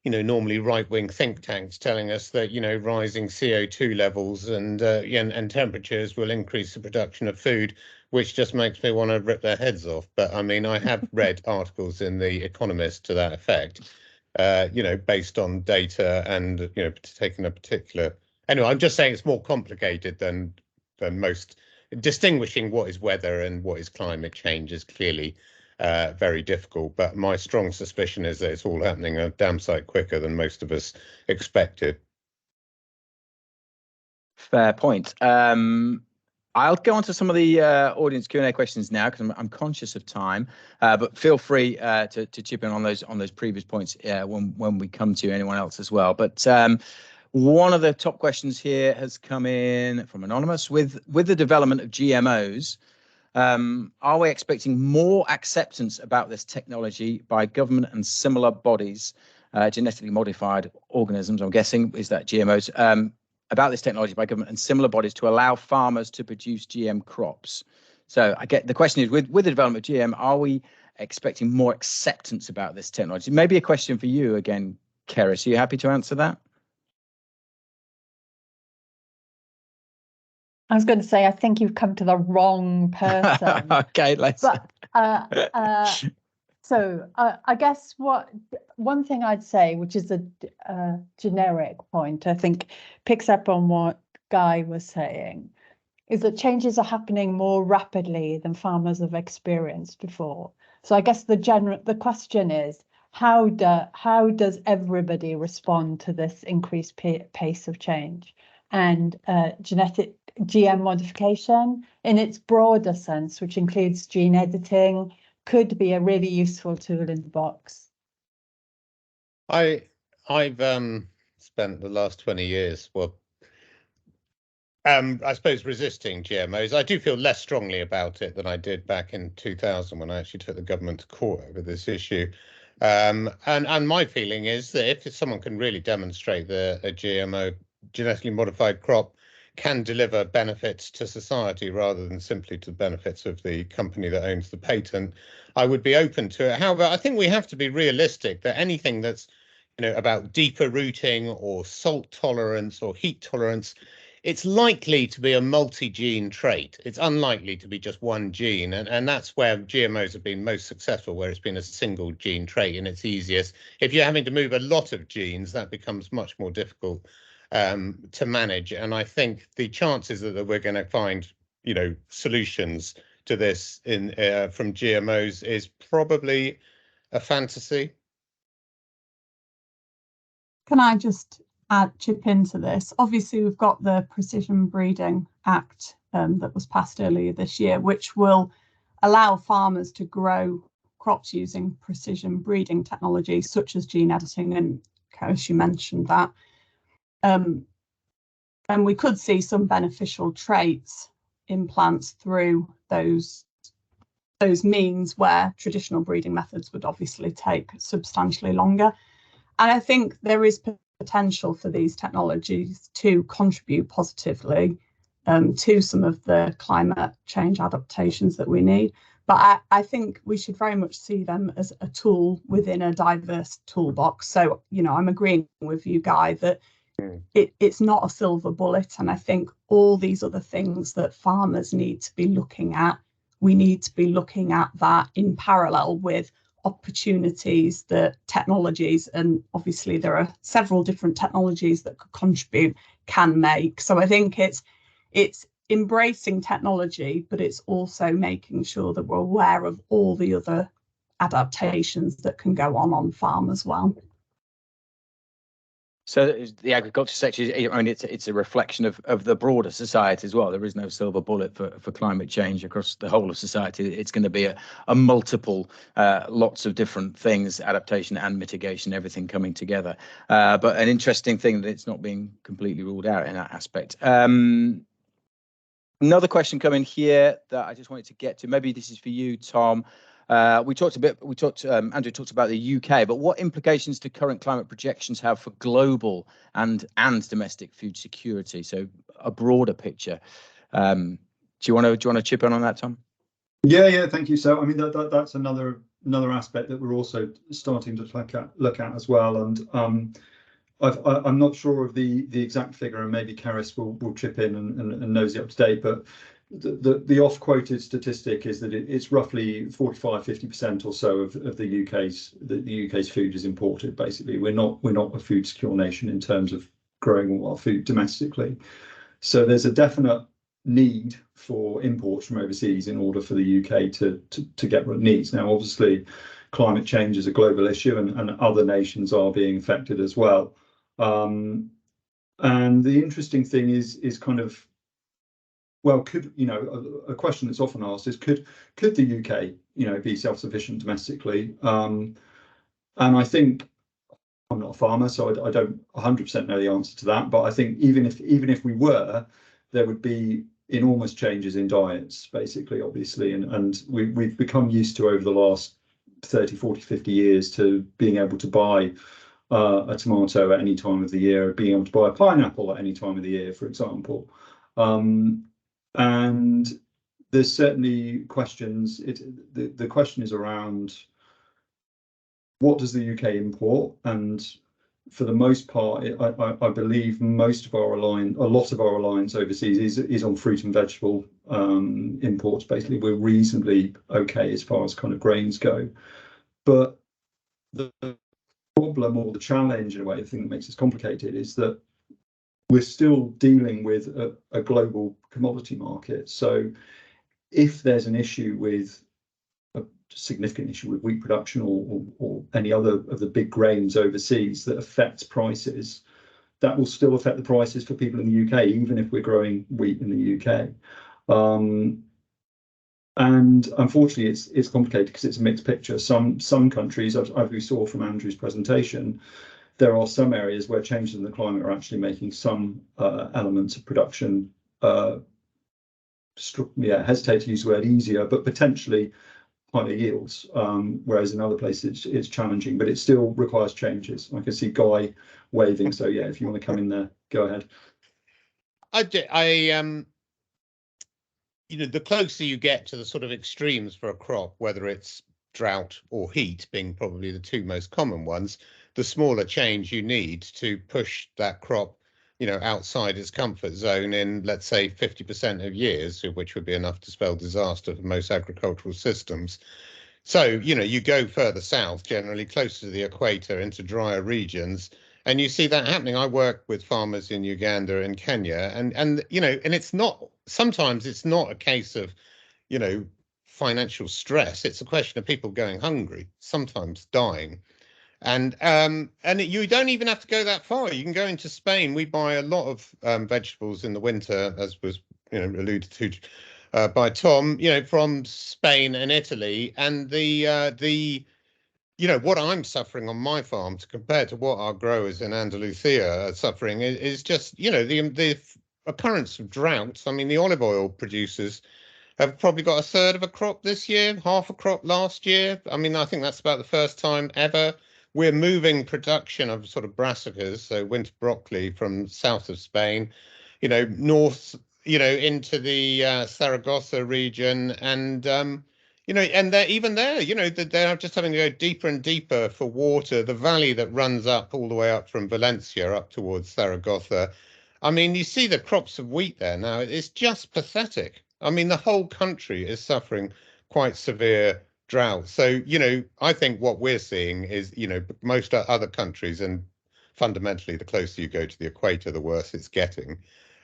you know, normally right-wing think tanks telling us that, you know, rising CO2 levels and temperatures will increase the production of food, which just makes me want to rip their heads off. But I mean, I have read articles in The Economist to that effect, you know, based on data and, you know, taking a particular. Anyway, I'm just saying it's more complicated than most. Distinguishing what is weather and what is climate change is clearly very difficult. But my strong suspicion is that it's all happening a damn sight quicker than most of us expected. Fair point. I'll go on to some of the audience Q&A questions now because I'm conscious of time. But feel free to chip in on those previous points when we come to anyone else as well. But one of the top questions here has come in from Anonymous. With the development of GMOs, are we expecting more acceptance about this technology by government and similar bodies, genetically modified organisms, I'm guessing, is that GMOs, about this technology by government and similar bodies to allow farmers to produce GM crops? So I get the question is, with the development of GM, are we expecting more acceptance about this technology? Maybe a question for you again, Keris. Are you happy to answer that? I was going to say, I think you've come to the wrong person. Okay, let's. But, so I guess one thing I'd say, which is a generic point, I think picks up on what Guy was saying, is that changes are happening more rapidly than farmers have experienced before. So I guess the question is, how does everybody respond to this increased pace of change? And genetic GM modification in its broader sense, which includes gene editing, could be a really useful tool in the box. I've spent the last 20 years, well, I suppose, resisting GMOs. I do feel less strongly about it than I did back in 2000 when I actually took the government to court over this issue. And my feeling is that if someone can really demonstrate that a GMO, genetically modified crop, can deliver benefits to society rather than simply to the benefits of the company that owns the patent, I would be open to it. However, I think we have to be realistic that anything that's, about deeper rooting or salt tolerance or heat tolerance, it's likely to be a multi-gene trait. It's unlikely to be just one gene, and that's where GMOs have been most successful, where it's been a single gene trait and it's easiest. If you're having to move a lot of genes, that becomes much more difficult to manage. And I think the chances that we're going to find, solutions to this from GMOs is probably a fantasy. Can I just chip into this? Obviously, we've got the Precision Breeding Act that was passed earlier this year, which will allow farmers to grow crops using precision breeding technology, such as gene editing, and Karis, you mentioned that. And we could see some beneficial traits in plants through those means where traditional breeding methods would obviously take substantially longer. And I think there is potential for these technologies to contribute positively to some of the climate change adaptations that we need. But I think we should very much see them as a tool within a diverse toolbox. So, I'm agreeing with you, Guy, that it's not a silver bullet. And I think all these other things that farmers need to be looking at, we need to be looking at that in parallel with opportunities that technologies, and obviously there are several different technologies that could contribute, can make. So I think it's embracing technology, but it's also making sure that we're aware of all the other adaptations that can go on farm as well. So the agriculture sector, it's a reflection of the broader society as well. There is no silver bullet for climate change across the whole of society. It's going to be a multiple, lots of different things, adaptation and mitigation, everything coming together. But an interesting thing that it's not being completely ruled out in that aspect. Another question coming here that I just wanted to get to. Maybe this is for you, Tom. Andrew talked about the UK, but what implications do current climate projections have for global and domestic food security? So a broader picture. Do you want to chip in on that, Tom? Yeah, thank you. So I mean that's another aspect that we're also starting to look at as well. And I'm not sure of the exact figure, and maybe Karis will chip in and knows it up to date, but the oft-quoted statistic is that it's roughly 45-50% or so of the UK's food is imported. Basically, we're not a food secure nation in terms of growing all our food domestically. So there's a definite need for imports from overseas in order for the UK to get what it needs. Now, obviously, climate change is a global issue, and other nations are being affected as well. And the interesting thing is kind of, well, could, a question that's often asked is, could the UK, be self-sufficient domestically? And I think, I'm not a farmer, so I don't 100% know the answer to that. But I think even if we were, there would be enormous changes in diets, basically, obviously. And we've become used to, over the last 30, 40, 50 years, to being able to buy a tomato at any time of the year, being able to buy a pineapple at any time of the year, for example. And there's certainly questions. The question is around, what does the UK import? And for the most part, I believe a lot of our reliance overseas is on fruit and vegetable imports. Basically, we're reasonably okay as far as kind of grains go. But the problem, or the challenge, in a way, the thing that makes this complicated, is that we're still dealing with a global commodity market. So if there's an issue with a significant issue with wheat production or any other of the big grains overseas that affects prices, that will still affect the prices for people in the UK, even if we're growing wheat in the UK. And unfortunately, it's complicated because it's a mixed picture. Some countries, as we saw from Andrew's presentation, there are some areas where changes in the climate are actually making some elements of production, hesitate to use the word easier, but potentially higher yields, whereas in other places it's challenging, but it still requires changes. I can see Guy waving, so yeah, if you want to come in there, go ahead. you know, the closer you get to the sort of extremes for a crop, whether it's drought or heat being probably the two most common ones, the smaller change you need to push that crop, you know, outside its comfort zone in, let's say, 50% of years, which would be enough to spell disaster for most agricultural systems. So, you know, you go further south, generally closer to the equator, into drier regions, and you see that happening. I work with farmers in Uganda and Kenya, and you know, and it's not, sometimes it's not a case of, you know, financial stress. It's a question of people going hungry, sometimes dying. And you don't even have to go that far. You can go into Spain. We buy a lot of vegetables in the winter, as was, you know, alluded to by Tom, you know, from Spain and Italy, and the you know, what I'm suffering on my farm to compare to what our growers in Andalusia are suffering is just, you know, the occurrence of droughts. I mean, the olive oil producers have probably got a third of a crop this year, half a crop last year. I mean, I think that's about the first time ever. We're moving production of sort of brassicas, so winter broccoli, from south of Spain, you know, north, you know, into the Zaragoza region, and you know, and they're even there, you know, they're just having to go deeper and deeper for water. The valley that runs up all the way up from Valencia up towards Zaragoza. I mean, you see the crops of wheat there now. It's just pathetic. I mean, the whole country is suffering quite severe drought. So, you know, I think what we're seeing is, you know, most other countries, and fundamentally, the closer you go to the equator, the worse it's getting.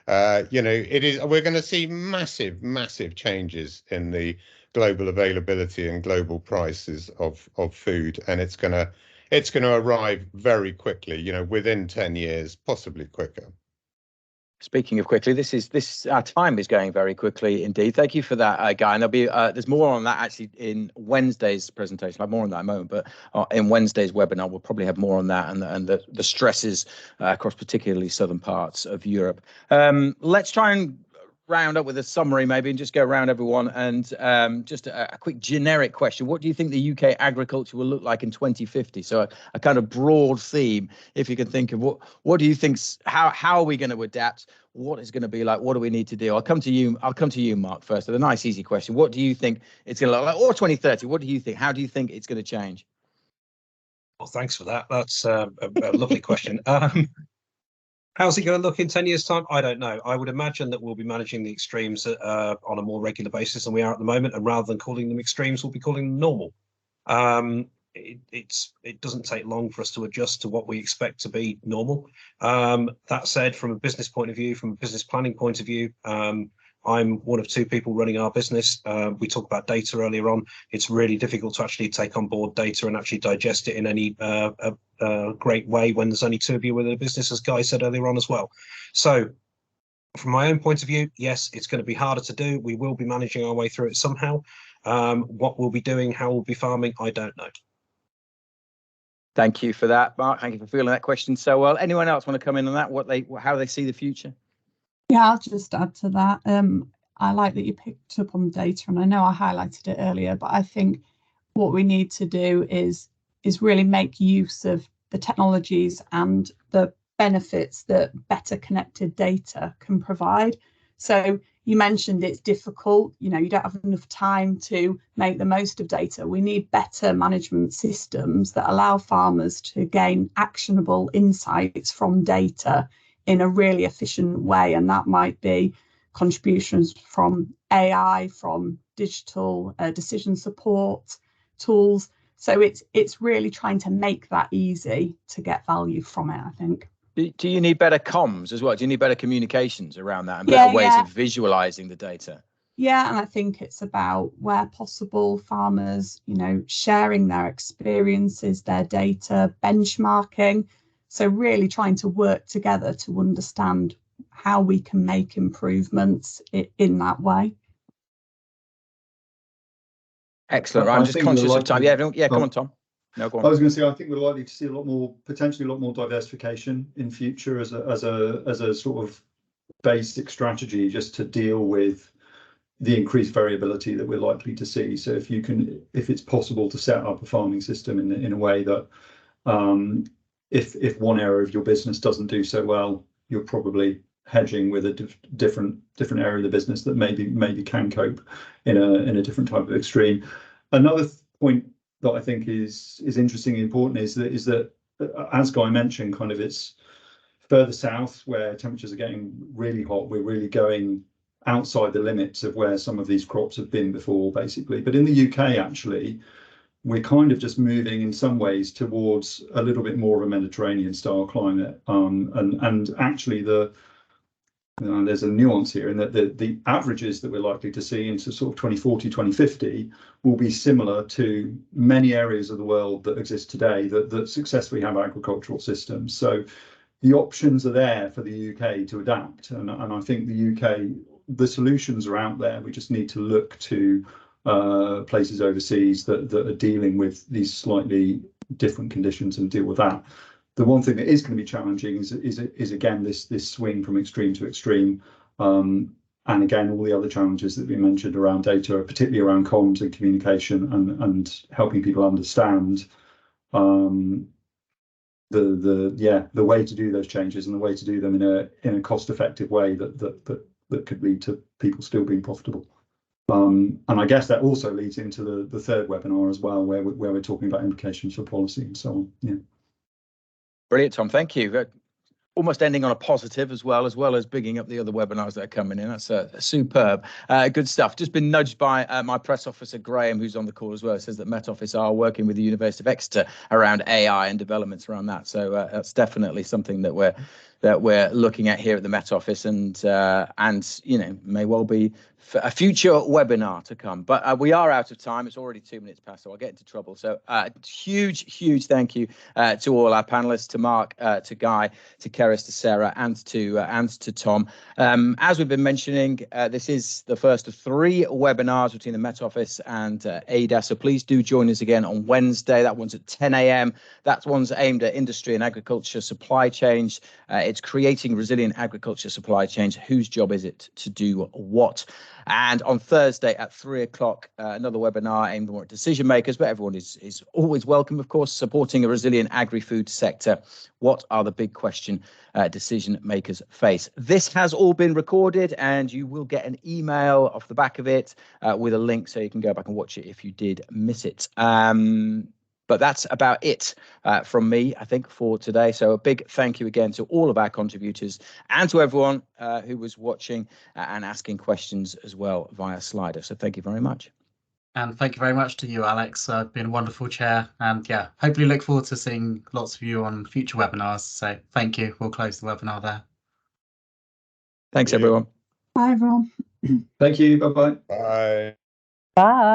You know, we're going to see massive, massive changes in the global availability and global prices of food, and it's going to arrive very quickly, you know, within 10 years, possibly quicker. Speaking of quickly, our time is going very quickly indeed. Thank you for that, Guy. And there's more on that actually in Wednesday's presentation. I'll have more on that in a moment, but in Wednesday's webinar, we'll probably have more on that and the stresses across particularly southern parts of Europe. Let's try and round up with a summary maybe and just go around everyone, and just a quick generic question. What do you think the UK agriculture will look like in 2050? So a kind of broad theme, if you can think of what do you think, how are we going to adapt? What is going to be like? What do we need to do? I'll come to you, Mark, first. A nice, easy question. What do you think it's going to look like? Or 2030, what do you think? How do you think it's going to change? Well, thanks for that. That's a lovely question. How's it going to look in 10 years' time? I don't know. I would imagine that we'll be managing the extremes on a more regular basis than we are at the moment, and rather than calling them extremes, we'll be calling them normal. It doesn't take long for us to adjust to what we expect to be normal. That said, from a business point of view, from a business planning point of view, I'm one of two people running our business. We talked about data earlier on. It's really difficult to actually take on board data and actually digest it in any great way when there's only two of you within a business, as Guy said earlier on as well. So from my own point of view, yes, it's going to be harder to do. We will be managing our way through it somehow. What we'll be doing, how we'll be farming, I don't know. Thank you for that, Mark. Thank you for feeling that question so well. Anyone else want to come in on that? How they see the future? Yeah, I'll just add to that. I like that you picked up on data, and I know I highlighted it earlier, but I think what we need to do is really make use of the technologies and the benefits that better connected data can provide. So you mentioned it's difficult, you know, you don't have enough time to make the most of data. We need better management systems that allow farmers to gain actionable insights from data in a really efficient way, and that might be contributions from AI, from digital decision support tools. So it's really trying to make that easy to get value from it, I think. Do you need better comms as well? Do you need better communications around that and better ways of visualizing the data? Yeah, and I think it's about, where possible, farmers, you know, sharing their experiences, their data, benchmarking. So really trying to work together to understand how we can make improvements in that way. Excellent. I'm just conscious of time. Yeah, come on, Tom. No, go on. I was going to say, I think we're likely to see potentially a lot more diversification in future as a sort of basic strategy, just to deal with the increased variability that we're likely to see. So if it's possible to set up a farming system in a way that if one area of your business doesn't do so well, you'll probably hedging with a different area of the business that maybe can cope in a different type of extreme. Another point that I think is interesting and important is that as Guy mentioned, kind of it's further south where temperatures are getting really hot. We're really going outside the limits of where some of these crops have been before, basically. But in the UK, actually, we're kind of just moving in some ways towards a little bit more of a Mediterranean style climate. And actually there's a nuance here in that the averages that we're likely to see into sort of 2040, 2050 will be similar to many areas of the world that exist today that successfully have agricultural systems. So the options are there for the UK to adapt. And I think the UK, the solutions are out there. We just need to look to places overseas that are dealing with these slightly different conditions and deal with that. The one thing that is going to be challenging is again this swing from extreme to extreme, and again all the other challenges that we mentioned around data, particularly around comms and communication and helping people understand the way to do those changes and the way to do them in a cost-effective way that could lead to people still being profitable. And I guess that also leads into the third webinar as well, where we're talking about implications for policy and so on. Yeah. Brilliant, Tom. Thank you. Almost ending on a positive as well as bigging up the other webinars that are coming in. That's superb. Good stuff. Just been nudged by my press officer, Graham, who's on the call as well. It says that Met Office are working with the University of Exeter around AI and developments around that. So that's definitely something that we're looking at here at the Met Office, and you know, may well be a future webinar to come. But we are out of time. It's already 2 minutes past, so I'll get into trouble. So huge thank you to all our panelists, to Mark, to Guy, to Keris, to Sarah, and to Tom. As we've been mentioning, this is the first of 3 webinars between the Met Office and ADAS. So please do join us again on Wednesday. That one's at 10 a.m. That one's aimed at industry and agriculture supply chains. It's creating resilient agriculture supply chains. Whose job is it to do what? And on Thursday at 3 o'clock, another webinar aimed more at decision makers, but everyone is always welcome, of course, supporting a resilient agri-food sector. What are the big question decision makers face? This has all been recorded, and you will get an email off the back of it with a link so you can go back and watch it if you did miss it. But that's about it from me, I think, for today. So a big thank you again to all of our contributors and to everyone who was watching and asking questions as well via Slido. So thank you very much. And thank you very much to you, Alex. Been a wonderful chair. And yeah, hopefully look forward to seeing lots of you on future webinars. So thank you. We'll close the webinar there. Thanks, everyone. Bye, everyone. Thank you. Bye-bye. Bye. Bye.